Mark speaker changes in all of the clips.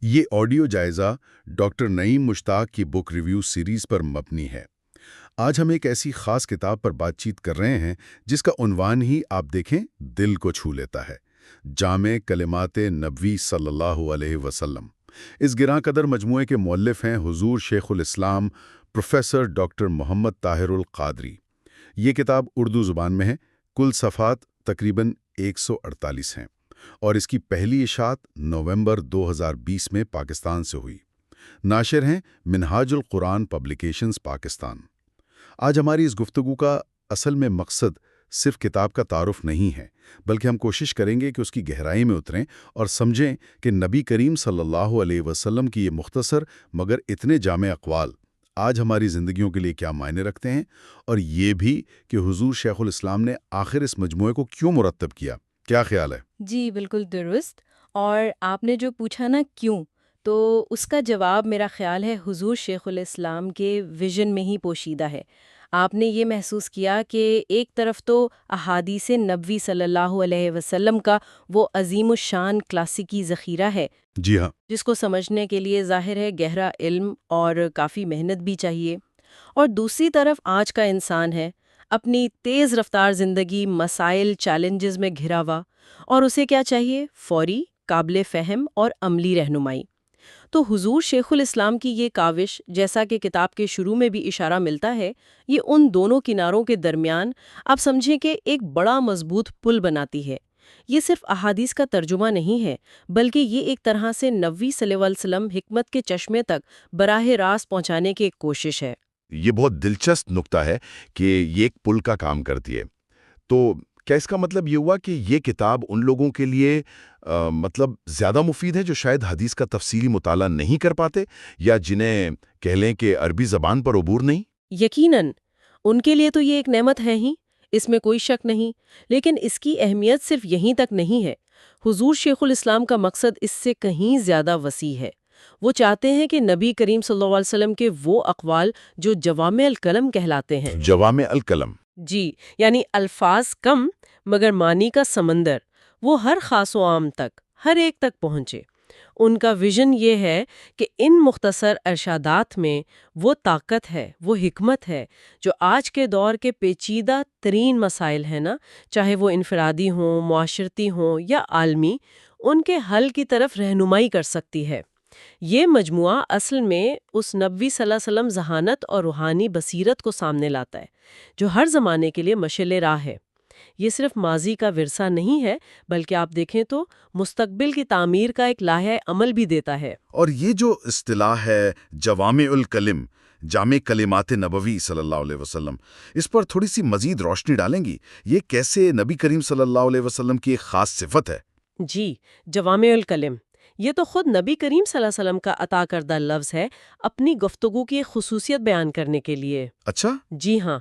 Speaker 1: یہ آڈیو جائزہ ڈاکٹر نعیم مشتاق کی بک ریویو سیریز پر مبنی ہے۔ آج ہم ایک ایسی خاص کتاب پر بات چیت کر رہے ہیں جس کا عنوان ہی آپ دیکھیں دل کو چھو لیتا ہے، جامع کلمات نبوی صلی اللہ علیہ وسلم۔ اس گراں قدر مجموعے کے مؤلف ہیں حضور شیخ الاسلام پروفیسر ڈاکٹر محمد طاہر القادری۔ یہ کتاب اردو زبان میں ہے، کل صفحات تقریباً 148 ہیں، اور اس کی پہلی اشاعت نومبر 2020 میں پاکستان سے ہوئی۔ ناشر ہیں منہاج القرآن پبلیکیشنز پاکستان۔ آج ہماری اس گفتگو کا اصل میں مقصد صرف کتاب کا تعارف نہیں ہے، بلکہ ہم کوشش کریں گے کہ اس کی گہرائی میں اتریں اور سمجھیں کہ نبی کریم صلی اللہ علیہ وسلم کی یہ مختصر مگر اتنے جامع اقوال آج ہماری زندگیوں کے لیے کیا معنی رکھتے ہیں، اور یہ بھی کہ حضور شیخ الاسلام نے آخر اس مجموعے کو کیوں مرتب کیا۔ کیا خیال ہے؟
Speaker 2: جی بالکل درست۔ اور آپ نے جو پوچھا نا کیوں، تو اس کا جواب میرا خیال ہے حضور شیخ الاسلام کے ویژن میں ہی پوشیدہ ہے۔ آپ نے یہ محسوس کیا کہ ایک طرف تو احادیث نبوی صلی اللہ علیہ وسلم کا وہ عظیم الشان کلاسیکی ذخیرہ ہے،
Speaker 1: جی ہاں،
Speaker 2: جس کو سمجھنے کے لیے ظاہر ہے گہرا علم اور کافی محنت بھی چاہیے، اور دوسری طرف آج کا انسان ہے، اپنی تیز رفتار زندگی، مسائل، چیلنجز میں گھرا ہوا، اور اسے کیا چاہیے؟ فوری، قابل فہم اور عملی رہنمائی۔ تو حضور شیخ الاسلام کی یہ کاوش، جیسا کہ کتاب کے شروع میں بھی اشارہ ملتا ہے، یہ ان دونوں کناروں کے درمیان آپ سمجھیں کہ ایک بڑا مضبوط پل بناتی ہے۔ یہ صرف احادیث کا ترجمہ نہیں ہے، بلکہ یہ ایک طرح سے نبی صلی اللہ علیہ وسلم حکمت کے چشمے تک براہ راست پہنچانے کی ایک کوشش ہے۔
Speaker 3: یہ بہت دلچسپ نکتہ ہے کہ یہ ایک پل کا کام کرتی ہے۔ تو کیا اس کا مطلب یہ ہوا کہ یہ کتاب ان لوگوں کے لیے مطلب زیادہ مفید ہے جو شاید حدیث کا تفصیلی مطالعہ نہیں کر پاتے، یا جنہیں کہہ لیں کہ عربی زبان پر عبور نہیں؟
Speaker 2: یقیناً ان کے لیے تو یہ ایک نعمت ہے ہی، اس میں کوئی شک نہیں، لیکن اس کی اہمیت صرف یہیں تک نہیں ہے۔ حضور شیخ الاسلام کا مقصد اس سے کہیں زیادہ وسیع ہے۔ وہ چاہتے ہیں کہ نبی کریم صلی اللہ علیہ وسلم کے وہ اقوال جو جوامع الکلم کہلاتے ہیں،
Speaker 3: جوامع الکلم،
Speaker 2: جی، یعنی الفاظ کم مگر معنی کا سمندر، وہ ہر خاص و عام تک، ہر ایک تک پہنچے۔ ان کا ویژن یہ ہے کہ ان مختصر ارشادات میں وہ طاقت ہے، وہ حکمت ہے، جو آج کے دور کے پیچیدہ ترین مسائل ہیں نا، چاہے وہ انفرادی ہوں، معاشرتی ہوں یا عالمی، ان کے حل کی طرف رہنمائی کر سکتی ہے۔ یہ مجموعہ اصل میں اس نبوی صلی اللہ علیہ وسلم ذہانت اور روحانی بصیرت کو سامنے لاتا ہے، جو ہر زمانے کے لیے مشعل راہ ہے۔ یہ صرف ماضی کا ورثہ نہیں ہے، بلکہ آپ دیکھیں تو مستقبل کی تعمیر کا ایک لائحہ عمل بھی دیتا ہے۔
Speaker 1: اور یہ جو اصطلاح ہے جوامع الکلم، جامع کلمات نبوی صلی اللہ علیہ وسلم، اس پر تھوڑی سی مزید روشنی ڈالیں گی؟ یہ کیسے نبی کریم صلی اللہ علیہ وسلم کی ایک خاص صفت ہے؟
Speaker 2: جی، جوامع الکلم یہ تو خود نبی کریم صلی اللہ علیہ وسلم کا عطا کردہ لفظ ہے اپنی گفتگو کی ایک خصوصیت بیان کرنے کے لیے۔
Speaker 1: اچھا،
Speaker 2: جی ہاں،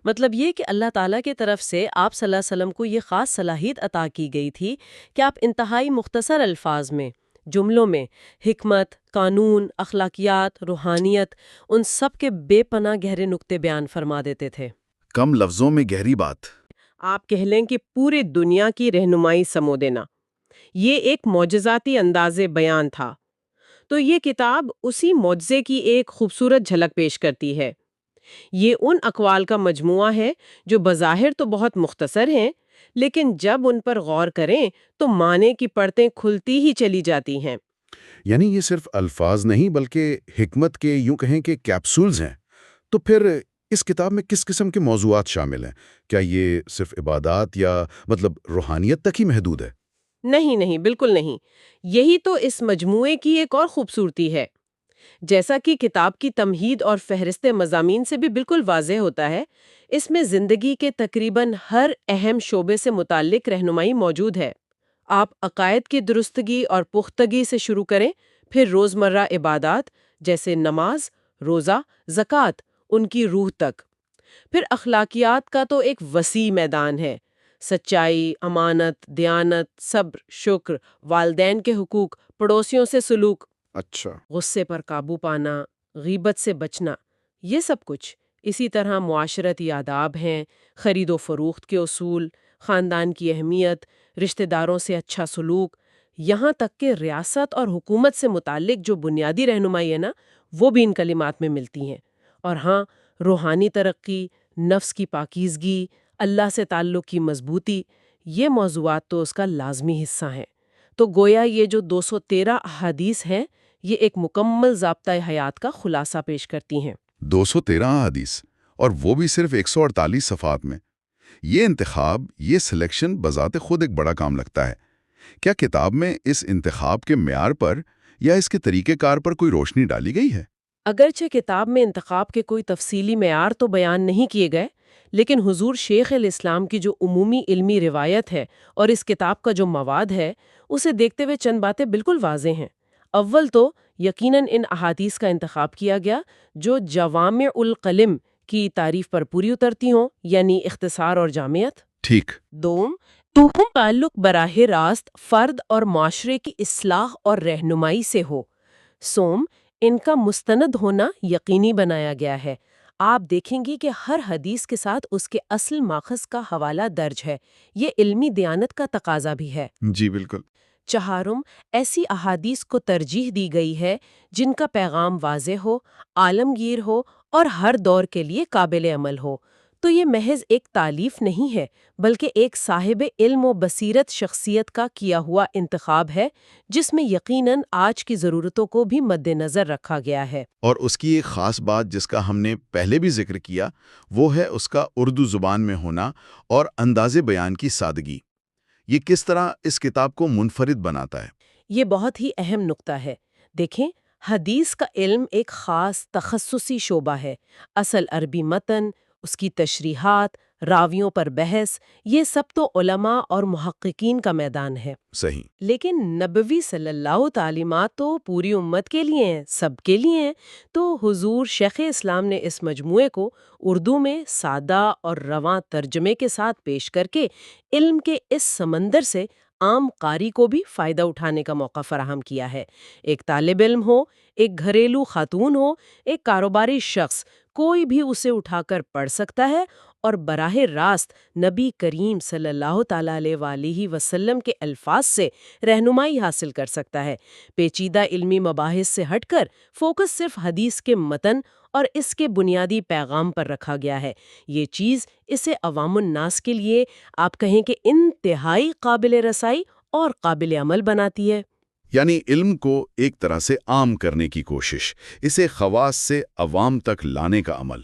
Speaker 2: مطلب یہ کہ اللہ تعالیٰ کی طرف سے آپ صلی اللہ علیہ وسلم کو یہ خاص صلاحیت عطا کی گئی تھی کہ آپ انتہائی مختصر الفاظ میں، جملوں میں حکمت، قانون، اخلاقیات، روحانیت، ان سب کے بے پناہ گہرے نقطے بیان فرما دیتے تھے۔
Speaker 1: کم لفظوں میں گہری بات۔
Speaker 2: آپ کہہ لیں کہ پورے دنیا کی رہنمائی سمو دینا، یہ ایک معجزاتی انداز بیان تھا۔ تو یہ کتاب اسی معجزے کی ایک خوبصورت جھلک پیش کرتی ہے۔ یہ ان اقوال کا مجموعہ ہے جو بظاہر تو بہت مختصر ہیں، لیکن جب ان پر غور کریں تو معنی کی پرتیں کھلتی ہی چلی جاتی ہیں۔
Speaker 1: یعنی یہ صرف الفاظ نہیں بلکہ حکمت کے یوں کہیں کہ کیپسولز ہیں۔ تو پھر اس کتاب میں کس قسم کے موضوعات شامل ہیں؟ کیا یہ صرف عبادات یا مطلب روحانیت تک ہی محدود ہے؟
Speaker 2: نہیں، بالکل نہیں۔ یہی تو اس مجموعے کی ایک اور خوبصورتی ہے۔ جیسا کہ کتاب کی تمہید اور فہرست مضامین سے بھی بالکل واضح ہوتا ہے، اس میں زندگی کے تقریباً ہر اہم شعبے سے متعلق رہنمائی موجود ہے۔ آپ عقائد کی درستگی اور پختگی سے شروع کریں، پھر روزمرہ عبادات جیسے نماز، روزہ، زکوٰۃ، ان کی روح تک۔ پھر اخلاقیات کا تو ایک وسیع میدان ہے، سچائی، امانت، دیانت، صبر، شکر، والدین کے حقوق، پڑوسیوں سے سلوک،
Speaker 1: اچھا،
Speaker 2: غصے پر قابو پانا، غیبت سے بچنا، یہ سب کچھ۔ اسی طرح معاشرتی آداب ہیں، خرید و فروخت کے اصول، خاندان کی اہمیت، رشتہ داروں سے اچھا سلوک، یہاں تک کہ ریاست اور حکومت سے متعلق جو بنیادی رہنمائی ہے نا، وہ بھی ان کلمات میں ملتی ہیں۔ اور ہاں، روحانی ترقی، نفس کی پاکیزگی، اللہ سے تعلق کی مضبوطی، یہ موضوعات تو اس کا لازمی حصہ ہیں۔ تو گویا یہ جو 213 احادیث ہیں، یہ ایک مکمل ضابطۂ حیات کا خلاصہ پیش کرتی ہیں۔
Speaker 1: 213 احادیث، اور وہ بھی صرف 148 صفحات میں۔ یہ انتخاب، یہ سلیکشن بذات خود ایک بڑا کام لگتا ہے۔ کیا کتاب میں اس انتخاب کے معیار پر یا اس کے طریقہ کار پر کوئی روشنی ڈالی گئی ہے؟
Speaker 2: اگرچہ کتاب میں انتخاب کے کوئی تفصیلی معیار تو بیان نہیں کیے گئے، لیکن حضور شیخ الاسلام کی جو عمومی علمی روایت ہے اور اس کتاب کا جو مواد ہے، اسے دیکھتے ہوئے چند باتیں بالکل واضح ہیں۔ اول تو یقیناً ان احادیث کا انتخاب کیا گیا جو جوامع القلم کی تعریف پر پوری اترتی ہوں، یعنی اختصار اور جامعت۔
Speaker 1: ٹھیک۔
Speaker 2: دوم، توہم تعلق براہ راست فرد اور معاشرے کی اصلاح اور رہنمائی سے ہو۔ سوم، ان کا مستند ہونا یقینی بنایا گیا ہے۔ آپ دیکھیں گی کہ ہر حدیث کے ساتھ اس کے اصل ماخذ کا حوالہ درج ہے۔ یہ علمی دیانت کا تقاضا بھی ہے۔
Speaker 1: جی بالکل۔
Speaker 2: چہارم، ایسی احادیث کو ترجیح دی گئی ہے جن کا پیغام واضح ہو، عالمگیر ہو اور ہر دور کے لیے قابل عمل ہو۔ تو یہ محض ایک تالیف نہیں ہے، بلکہ ایک صاحب علم و بصیرت شخصیت کا کیا ہوا انتخاب ہے، جس میں یقیناً آج کی ضرورتوں کو بھی مد نظر رکھا گیا ہے۔
Speaker 3: اور اس کی ایک خاص بات جس کا ہم نے پہلے بھی ذکر کیا، وہ ہے اس کا اردو زبان میں ہونا اور انداز بیان کی سادگی۔ یہ کس طرح اس کتاب کو منفرد بناتا ہے؟
Speaker 2: یہ بہت ہی اہم نقطہ ہے۔ دیکھیں، حدیث کا علم ایک خاص تخصصی شعبہ ہے۔ اصل عربی متن، اس کی تشریحات، راویوں پر بحث، یہ سب تو علماء اور محققین کا میدان ہے۔
Speaker 3: صحیح۔
Speaker 2: لیکن نبوی صلی اللہ تعلیمات تو پوری امت کے لیے ہیں، سب کے لیے ہیں۔ تو حضور شیخ اسلام نے اس مجموعے کو اردو میں سادہ اور رواں ترجمے کے ساتھ پیش کر کے علم کے اس سمندر سے عام قاری کو بھی فائدہ اٹھانے کا موقع فراہم کیا ہے۔ ایک طالب علم ہو، ایک گھریلو خاتون ہو، ایک کاروباری شخص، کوئی بھی اسے اٹھا کر پڑھ سکتا ہے اور براہ راست نبی کریم صلی اللہ تعالیٰ علیہ وآلہ وسلم کے الفاظ سے رہنمائی حاصل کر سکتا ہے۔ پیچیدہ علمی مباحث سے ہٹ کر فوکس صرف حدیث کے متن اور اس کے بنیادی پیغام پر رکھا گیا ہے۔ یہ چیز اسے عوام الناس کے لیے آپ کہیں کہ انتہائی قابل رسائی اور قابل عمل بناتی ہے۔
Speaker 3: یعنی علم کو ایک طرح سے عام کرنے کی کوشش، اسے خواص سے عوام تک لانے کا عمل،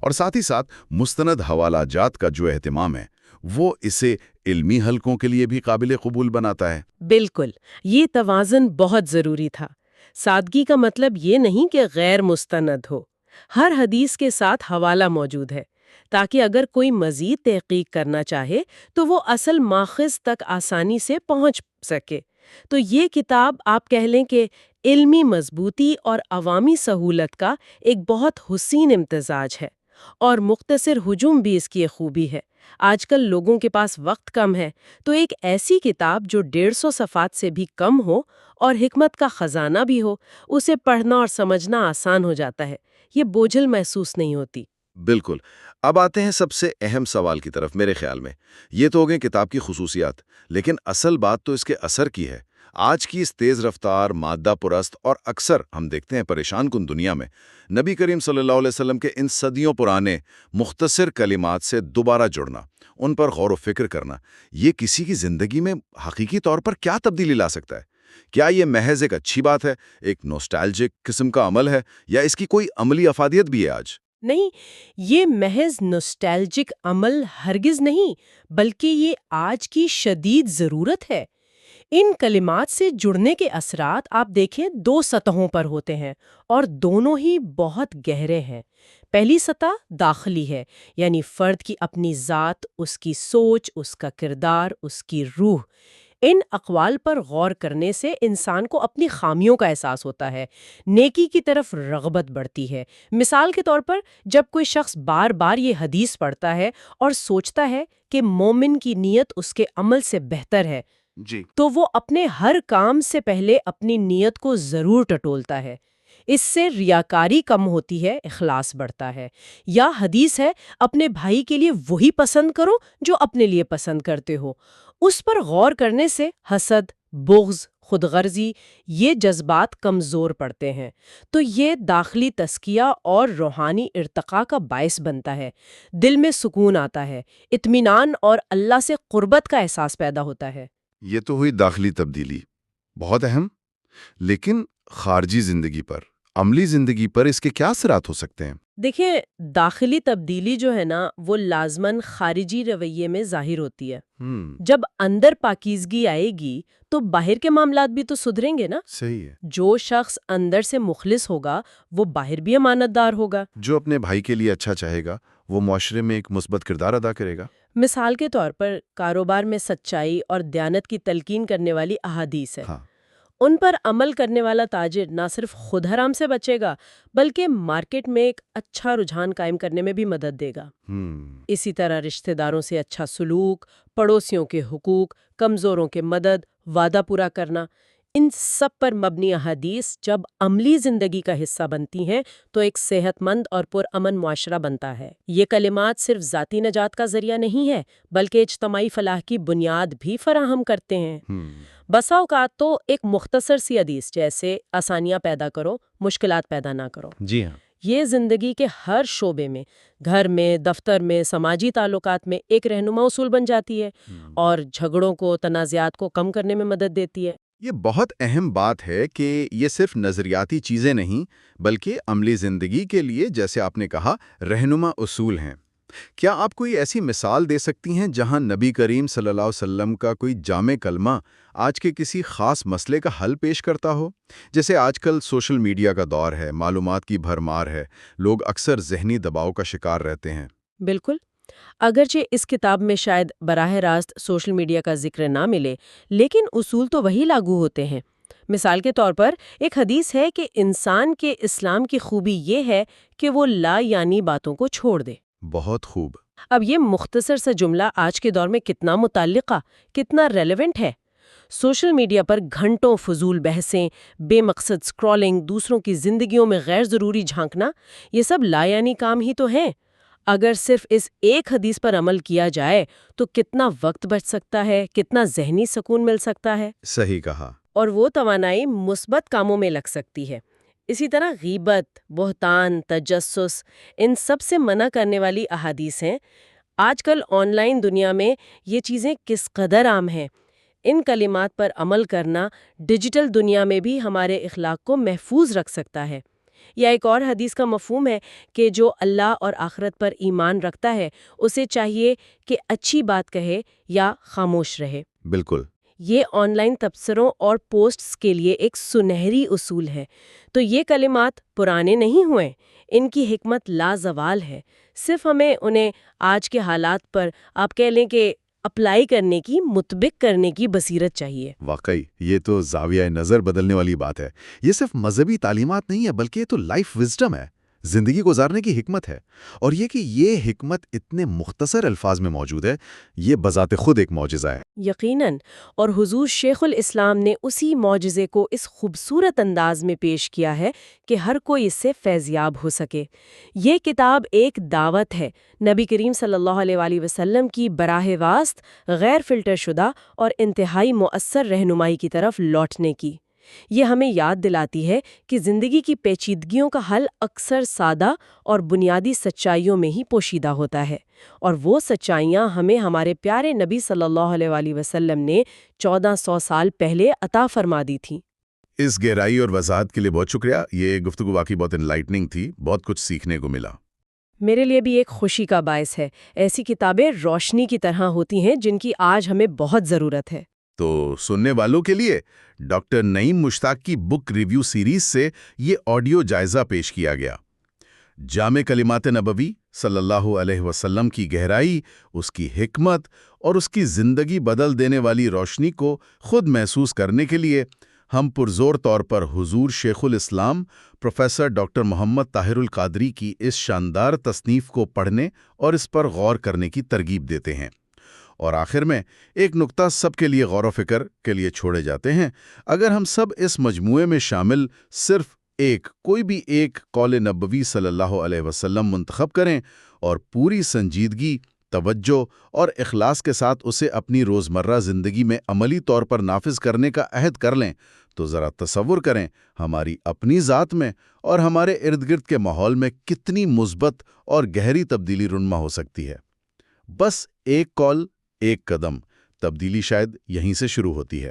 Speaker 3: اور ساتھ ہی ساتھ مستند حوالہ جات کا جو اہتمام ہے، وہ اسے علمی حلقوں کے لیے بھی قابل قبول بناتا ہے۔
Speaker 2: بالکل، یہ توازن بہت ضروری تھا۔ سادگی کا مطلب یہ نہیں کہ غیر مستند ہو۔ ہر حدیث کے ساتھ حوالہ موجود ہے، تاکہ اگر کوئی مزید تحقیق کرنا چاہے تو وہ اصل ماخذ تک آسانی سے پہنچ سکے۔ تو یہ کتاب آپ کہہ لیں کہ علمی مضبوطی اور عوامی سہولت کا ایک بہت حسین امتزاج ہے، اور مختصر ہجوم بھی اس کی ایک خوبی ہے۔ آج کل لوگوں کے پاس وقت کم ہے، تو ایک ایسی کتاب جو 150 صفحات سے بھی کم ہو اور حکمت کا خزانہ بھی ہو، اسے پڑھنا اور سمجھنا آسان ہو جاتا ہے۔ یہ بوجھل محسوس نہیں ہوتی۔
Speaker 3: بالکل۔ اب آتے ہیں سب سے اہم سوال کی طرف۔ میرے خیال میں یہ تو ہو گئے کتاب کی خصوصیات، لیکن اصل بات تو اس کے اثر کی ہے۔ آج کی اس تیز رفتار، مادہ پرست اور اکثر ہم دیکھتے ہیں پریشان کن دنیا میں نبی کریم صلی اللہ علیہ وسلم کے ان صدیوں پرانے مختصر کلمات سے دوبارہ جڑنا، ان پر غور و فکر کرنا، یہ کسی کی زندگی میں حقیقی طور پر کیا تبدیلی لا سکتا ہے؟ کیا یہ محض ایک اچھی بات ہے، ایک نوسٹالجک قسم کا عمل ہے، یا اس کی کوئی عملی افادیت بھی ہے آج؟
Speaker 2: نہیں، یہ محض نوسٹالجک عمل ہرگز نہیں، بلکہ یہ آج کی شدید ضرورت ہے۔ ان کلمات سے جڑنے کے اثرات آپ دیکھیں 2 سطحوں پر ہوتے ہیں، اور دونوں ہی بہت گہرے ہیں۔ پہلی سطح داخلی ہے، یعنی فرد کی اپنی ذات، اس کی سوچ، اس کا کردار، اس کی روح۔ ان اقوال پر غور کرنے سے انسان کو اپنی خامیوں کا احساس ہوتا ہے، نیکی کی طرف رغبت بڑھتی ہے۔ مثال کے طور پر جب کوئی شخص بار بار یہ حدیث پڑھتا ہے اور سوچتا ہے کہ مومن کی نیت اس کے عمل سے بہتر ہے،
Speaker 3: جی،
Speaker 2: تو وہ اپنے ہر کام سے پہلے اپنی نیت کو ضرور ٹٹولتا ہے۔ اس سے ریاکاری کم ہوتی ہے، اخلاص بڑھتا ہے۔ یا حدیث ہے، اپنے بھائی کے لیے وہی پسند کرو جو اپنے لیے پسند کرتے ہو۔ اس پر غور کرنے سے حسد، بغض، خود غرضی، یہ جذبات کمزور پڑتے ہیں، تو یہ داخلی تزکیہ اور روحانی ارتقاء کا باعث بنتا ہے۔ دل میں سکون آتا ہے، اطمینان اور اللہ سے قربت کا احساس پیدا ہوتا ہے۔
Speaker 3: یہ تو ہوئی داخلی تبدیلی، بہت اہم۔ لیکن خارجی زندگی پر، عملی زندگی پر اس کے کیا اثرات ہو سکتے ہیں؟
Speaker 2: دیکھیں، داخلی تبدیلی جو ہے نا، وہ لازماً خارجی رویے میں ظاہر ہوتی ہے۔ جب اندر پاکیزگی آئے گی تو باہر کے معاملات بھی تو سدھریں گے نا۔
Speaker 3: صحیح ہے۔
Speaker 2: جو شخص اندر سے مخلص ہوگا وہ باہر بھی امانت دار ہوگا۔
Speaker 3: جو اپنے بھائی کے لیے اچھا چاہے گا وہ معاشرے میں ایک مثبت کردار ادا کرے گا۔
Speaker 2: مثال کے طور پر کاروبار میں سچائی اور دیانت کی تلقین کرنے والی احادیث ہے۔
Speaker 3: ہاں،
Speaker 2: ان پر عمل کرنے والا تاجر نہ صرف خود حرام سے بچے گا بلکہ مارکیٹ میں ایک اچھا رجحان قائم کرنے میں بھی مدد دے گا۔ اسی طرح رشتہ داروں سے اچھا سلوک، پڑوسیوں کے حقوق، کمزوروں کے مدد، وعدہ پورا کرنا، ان سب پر مبنی احادیث جب عملی زندگی کا حصہ بنتی ہیں تو ایک صحت مند اور پرامن معاشرہ بنتا ہے۔ یہ کلمات صرف ذاتی نجات کا ذریعہ نہیں ہے بلکہ اجتماعی فلاح کی بنیاد بھی فراہم کرتے ہیں۔ بسا اوقات تو ایک مختصر سی حدیث جیسے آسانیاں پیدا کرو، مشکلات پیدا نہ کرو،
Speaker 3: جی ہاں،
Speaker 2: یہ زندگی کے ہر شعبے میں، گھر میں، دفتر میں، سماجی تعلقات میں ایک رہنما اصول بن جاتی ہے اور جھگڑوں کو، تنازعات کو کم کرنے میں مدد دیتی ہے۔
Speaker 3: یہ بہت اہم بات ہے کہ یہ صرف نظریاتی چیزیں نہیں بلکہ عملی زندگی کے لیے، جیسے آپ نے کہا، رہنما اصول ہیں۔ کیا آپ کوئی ایسی مثال دے سکتی ہیں جہاں نبی کریم صلی اللہ علیہ وسلم کا کوئی جامع کلمہ آج کے کسی خاص مسئلے کا حل پیش کرتا ہو؟ جیسے آج کل سوشل میڈیا کا دور ہے، معلومات کی بھرمار ہے، لوگ اکثر ذہنی دباؤ کا شکار رہتے ہیں۔
Speaker 2: بالکل، اگرچہ اس کتاب میں شاید براہ راست سوشل میڈیا کا ذکر نہ ملے، لیکن اصول تو وہی لاگو ہوتے ہیں۔ مثال کے طور پر ایک حدیث ہے کہ انسان کے اسلام کی خوبی یہ ہے کہ وہ لا یعنی باتوں کو چھوڑ دے۔
Speaker 3: بہت خوب۔
Speaker 2: اب یہ مختصر سا جملہ آج کے دور میں کتنا متعلقہ، کتنا ریلیونٹ ہے۔ سوشل میڈیا پر گھنٹوں فضول بحثیں، بے مقصد سکرولنگ، دوسروں کی زندگیوں میں غیر ضروری جھانکنا، یہ سب لا یعنی کام ہی تو ہیں۔ اگر صرف اس ایک حدیث پر عمل کیا جائے تو کتنا وقت بچ سکتا ہے، کتنا ذہنی سکون مل سکتا ہے،
Speaker 3: صحیح کہا۔
Speaker 2: اور وہ توانائی مثبت کاموں میں لگ سکتی ہے۔ اسی طرح غیبت، بہتان، تجسس، ان سب سے منع کرنے والی احادیث ہیں۔ آج کل آن لائن دنیا میں یہ چیزیں کس قدر عام ہیں۔ ان کلمات پر عمل کرنا ڈیجیٹل دنیا میں بھی ہمارے اخلاق کو محفوظ رکھ سکتا ہے۔ یا ایک اور حدیث کا مفہوم ہے کہ جو اللہ اور آخرت پر ایمان رکھتا ہے اسے چاہیے کہ اچھی بات کہے یا خاموش رہے۔
Speaker 3: بالکل۔
Speaker 2: یہ آن لائن تبصروں اور پوسٹس کے لیے ایک سنہری اصول ہے۔ تو یہ کلمات پرانے نہیں ہوئے، ان کی حکمت لازوال ہے، صرف ہمیں انہیں آج کے حالات پر آپ کہہ لیں کہ اپلائی کرنے کی، مطبق کرنے کی بصیرت چاہیے۔
Speaker 3: واقعی یہ تو زاویہ نظر بدلنے والی بات ہے۔ یہ صرف مذہبی تعلیمات نہیں ہے بلکہ یہ تو لائف وزڈم ہے، زندگی گزارنے کی حکمت ہے۔ اور یہ کہ یہ حکمت اتنے مختصر الفاظ میں موجود ہے، یہ بذات خود ایک معجزہ ہے۔
Speaker 2: یقیناً، اور حضور شیخ الاسلام نے اسی معجزے کو اس خوبصورت انداز میں پیش کیا ہے کہ ہر کوئی اس سے فیضیاب ہو سکے۔ یہ کتاب ایک دعوت ہے نبی کریم صلی اللہ علیہ وآلہ وسلم کی براہ راست، غیر فلٹر شدہ اور انتہائی مؤثر رہنمائی کی طرف لوٹنے کی۔ یہ ہمیں یاد دلاتی ہے کہ زندگی کی پیچیدگیوں کا حل اکثر سادہ اور بنیادی سچائیوں میں ہی پوشیدہ ہوتا ہے، اور وہ سچائیاں ہمیں ہمارے پیارے نبی صلی اللہ علیہ وآلہ وسلم نے 1400 سال پہلے عطا فرما دی تھیں۔
Speaker 1: اس گہرائی اور وضاحت کے لیے بہت شکریہ۔ یہ گفتگو واقعی بہت انلائٹننگ تھی، بہت کچھ سیکھنے کو ملا۔
Speaker 2: میرے لیے بھی ایک خوشی کا باعث ہے۔ ایسی کتابیں روشنی کی طرح ہوتی ہیں جن کی آج ہمیں بہت ضرورت ہے۔
Speaker 1: تو سننے والوں کے لیے ڈاکٹر نعیم مشتاق کی بک ریویو سیریز سے یہ آڈیو جائزہ پیش کیا گیا۔ جامع کلمات نبوی صلی اللہ علیہ وسلم کی گہرائی، اس کی حکمت اور اس کی زندگی بدل دینے والی روشنی کو خود محسوس کرنے کے لیے ہم پرزور طور پر حضور شیخ الاسلام پروفیسر ڈاکٹر محمد طاہر القادری کی اس شاندار تصنیف کو پڑھنے اور اس پر غور کرنے کی ترغیب دیتے ہیں۔ اور آخر میں ایک نکتہ سب کے لیے غور و فکر کے لیے چھوڑے جاتے ہیں۔ اگر ہم سب اس مجموعے میں شامل صرف کوئی بھی ایک قول نبوی صلی اللہ علیہ وسلم منتخب کریں اور پوری سنجیدگی، توجہ اور اخلاص کے ساتھ اسے اپنی روزمرہ زندگی میں عملی طور پر نافذ کرنے کا عہد کر لیں تو ذرا تصور کریں ہماری اپنی ذات میں اور ہمارے ارد گرد کے ماحول میں کتنی مثبت اور گہری تبدیلی رونما ہو سکتی ہے۔ بس ایک کال، ایک قدم، تبدیلی شاید یہیں سے شروع ہوتی ہے۔